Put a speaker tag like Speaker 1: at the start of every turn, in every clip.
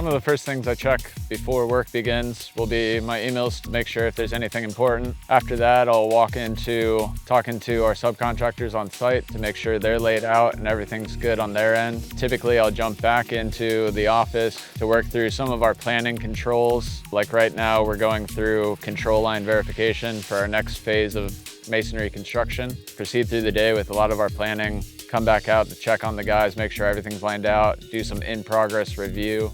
Speaker 1: Some of the first things I check before work begins will be my emails to make sure if there's anything important. After that, I'll walk into talking to our subcontractors on site to make sure they're laid out and everything's good on their end. Typically, I'll jump back into the office to work through some of our planning controls. Like right now, we're going through control line verification for our next phase of masonry construction. Proceed through the day with a lot of our planning, come back out to check on the guys, make sure everything's lined out, do some in-progress review.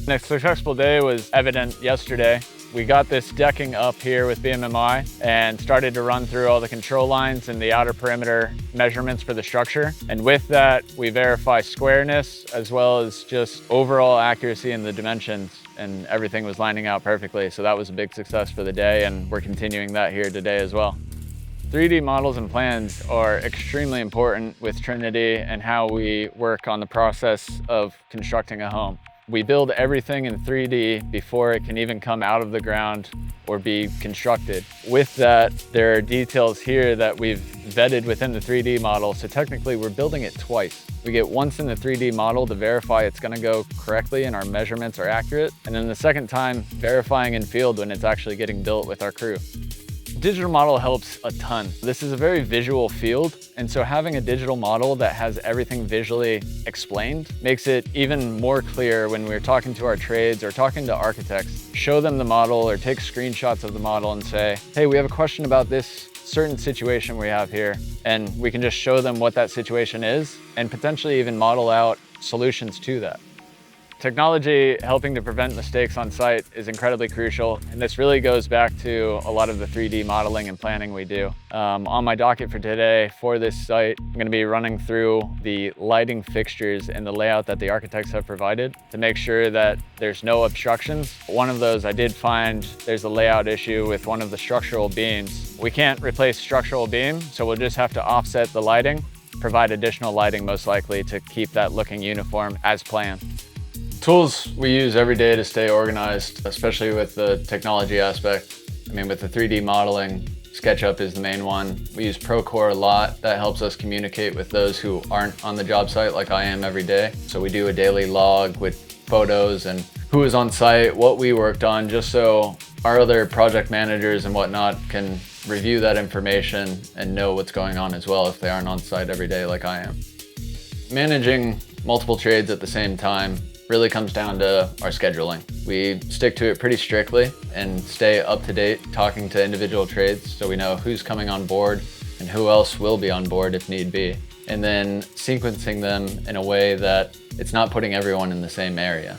Speaker 1: A successful day was evident yesterday. We got this decking up here with BMMI and started to run through all the control lines and the outer perimeter measurements for the structure. And with that, we verify squareness as well as just overall accuracy in the dimensions, and everything was lining out perfectly. So that was a big success for the day, and we're continuing that here today as well. 3D models and plans are extremely important with Trinity and how we work on the process of constructing a home. We build everything in 3D before it can even come out of the ground or be constructed. With that, there are details here that we've vetted within the 3D model, so technically we're building it twice. We get once in the 3D model to verify it's gonna go correctly and our measurements are accurate, and then the second time verifying in field when it's actually getting built with our crew. Digital model helps a ton. This is a very visual field, and so having a digital model that has everything visually explained makes it even more clear when we're talking to our trades or talking to architects. Show them the model or take screenshots of the model and say, hey, we have a question about this certain situation we have here, and we can just show them what that situation is and potentially even model out solutions to that. Technology helping to prevent mistakes on site is incredibly crucial, and this really goes back to a lot of the 3D modeling and planning we do. On my docket for today for this site, I'm going to be running through the lighting fixtures and the layout that the architects have provided to make sure that there's no obstructions. One of those I did find there's a layout issue with one of the structural beams. We can't replace structural beam, so we'll just have to offset the lighting, provide additional lighting most likely to keep that looking uniform as planned. Tools we use every day to stay organized, especially with the technology aspect. I mean, with the 3D modeling, SketchUp is the main one. We use Procore a lot. That helps us communicate with those who aren't on the job site like I am every day. So we do a daily log with photos and who is on site, what we worked on, just so our other project managers and whatnot can review that information and know what's going on as well if they aren't on site every day like I am. Managing multiple trades at the same time really comes down to our scheduling. We stick to it pretty strictly and stay up to date talking to individual trades so we know who's coming on board and who else will be on board if need be. And then sequencing them in a way that it's not putting everyone in the same area.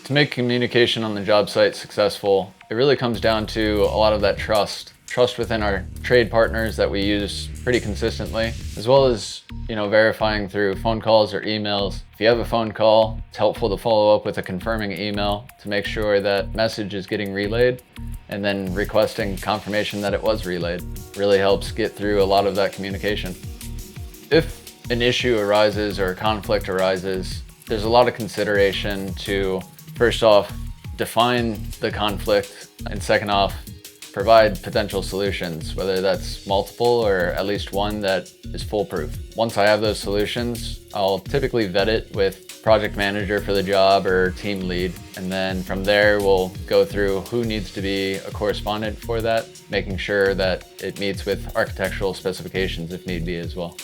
Speaker 1: To make communication on the job site successful, it really comes down to a lot of that trust within our trade partners that we use pretty consistently, as well as, verifying through phone calls or emails. If you have a phone call, it's helpful to follow up with a confirming email to make sure that message is getting relayed, and then requesting confirmation that it was relayed. Really helps get through a lot of that communication. If an issue arises or a conflict arises, there's a lot of consideration to, first off, define the conflict, and second off, provide potential solutions, whether that's multiple or at least one that is foolproof. Once I have those solutions, I'll typically vet it with project manager for the job or team lead. And then from there, we'll go through who needs to be a correspondent for that, making sure that it meets with architectural specifications if need be as well.